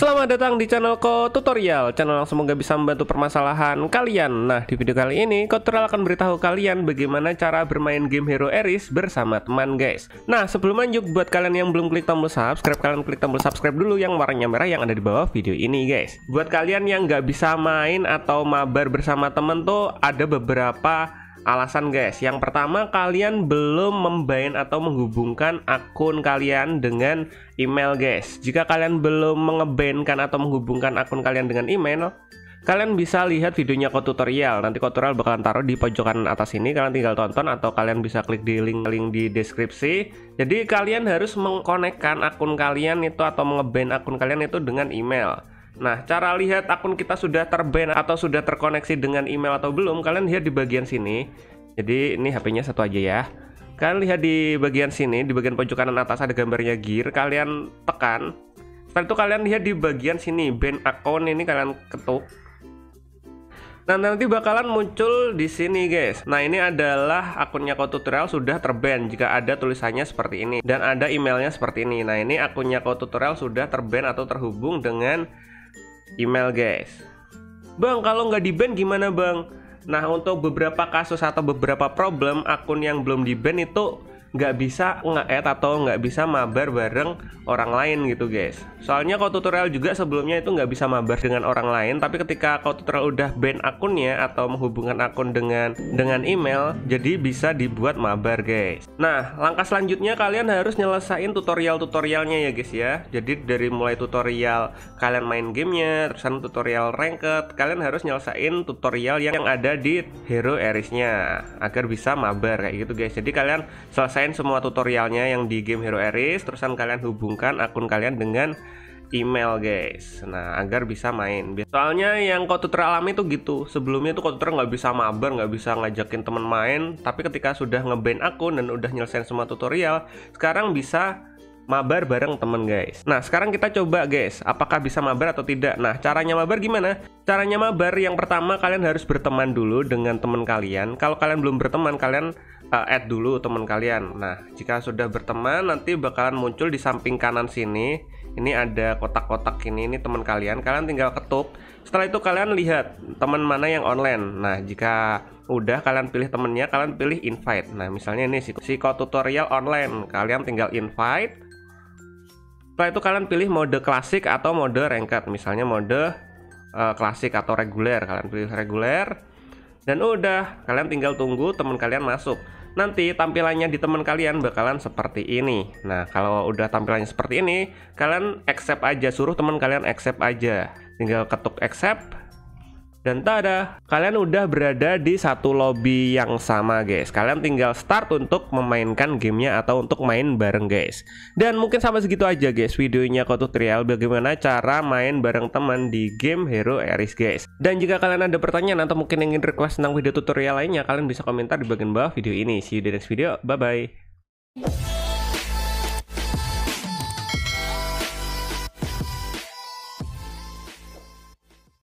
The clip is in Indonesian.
Selamat datang di channel Ko Tutorial, channel yang semoga bisa membantu permasalahan kalian. Nah, di video kali ini Ko Tutorial akan beritahu kalian bagaimana cara bermain game Hero Eris bersama teman, guys. Nah, sebelum lanjut, buat kalian yang belum klik tombol subscribe, kalian klik tombol subscribe dulu yang warnanya merah yang ada di bawah video ini, guys. Buat kalian yang nggak bisa main atau mabar bersama temen tuh ada beberapa alasan, guys. Yang pertama, kalian belum membind atau menghubungkan akun kalian dengan email, guys. Jika kalian belum mengebandkan atau menghubungkan akun kalian dengan email, kalian bisa lihat videonya Ko Tutorial. Nanti Ko Tutorial bakalan taruh di pojokan atas ini. Kalian tinggal tonton atau kalian bisa klik di link di deskripsi. Jadi kalian harus mengkonekkan akun kalian itu atau mengeband akun kalian itu dengan email. Nah, cara lihat akun kita sudah terband atau sudah terkoneksi dengan email atau belum, kalian lihat di bagian sini. Jadi ini HP-nya satu aja ya. Kalian lihat di bagian sini, di bagian pojok kanan atas ada gambarnya gear, kalian tekan. Setelah itu kalian lihat di bagian sini, band account, ini kalian ketuk. Nah, nanti bakalan muncul di sini, guys. Nah, ini adalah akunnya Ko Tutorial sudah terband jika ada tulisannya seperti ini dan ada emailnya seperti ini. Nah, ini akunnya Ko Tutorial sudah terband atau terhubung dengan email, guys. Bang, kalau nggak di-ban gimana, Bang? Nah, untuk beberapa kasus atau beberapa problem, akun yang belum di-ban itu nggak bisa nge-add atau nggak bisa mabar bareng orang lain gitu, guys. Soalnya Ko Tutorial juga sebelumnya itu nggak bisa mabar dengan orang lain, tapi ketika Ko Tutorial udah ban akunnya atau menghubungkan akun dengan email, jadi bisa dibuat mabar, guys. Nah, langkah selanjutnya kalian harus nyelesain tutorialnya ya, guys ya. Jadi dari mulai tutorial kalian main gamenya, terusan tutorial ranked, kalian harus nyelesain tutorial yang ada di Hero Erisnya agar bisa mabar kayak gitu, guys. Jadi kalian selesai semua tutorialnya yang di game Hero Eris, terusan kalian hubungkan akun kalian dengan email, guys. Nah, agar bisa main. Soalnya yang Ko Tutorial alami itu gitu. Sebelumnya tuh Ko Tutorial nggak bisa mabar, nggak bisa ngajakin temen main. Tapi ketika sudah nge-ban akun dan udah nyelesain semua tutorial, sekarang bisa mabar bareng temen, guys. Nah, sekarang kita coba, guys, apakah bisa mabar atau tidak. Nah, caranya mabar gimana? Caranya mabar yang pertama, kalian harus berteman dulu dengan teman kalian. Kalau kalian belum berteman, kalian add dulu teman kalian. Nah, jika sudah berteman, nanti bakalan muncul di samping kanan sini. Ini ada kotak-kotak ini teman kalian. Kalian tinggal ketuk. Setelah itu kalian lihat teman mana yang online. Nah, jika udah, kalian pilih temennya, kalian pilih invite. Nah, misalnya ini si Ko Tutorial online. Kalian tinggal invite. Setelah itu kalian pilih mode klasik atau mode ranked. Misalnya mode klasik atau reguler. Kalian pilih reguler. Dan udah, kalian tinggal tunggu teman kalian masuk. Nanti tampilannya di teman kalian bakalan seperti ini. Nah, kalau udah tampilannya seperti ini, kalian accept aja, suruh teman kalian accept aja. Tinggal ketuk accept. Dan tada, kalian udah berada di satu lobby yang sama, guys. Kalian tinggal start untuk memainkan gamenya atau untuk main bareng, guys. Dan mungkin sampai segitu aja, guys, videonya Ko Tutorial bagaimana cara main bareng teman di game Hero Eris, guys. Dan jika kalian ada pertanyaan atau mungkin ingin request tentang video tutorial lainnya, kalian bisa komentar di bagian bawah video ini. See you di next video, bye-bye.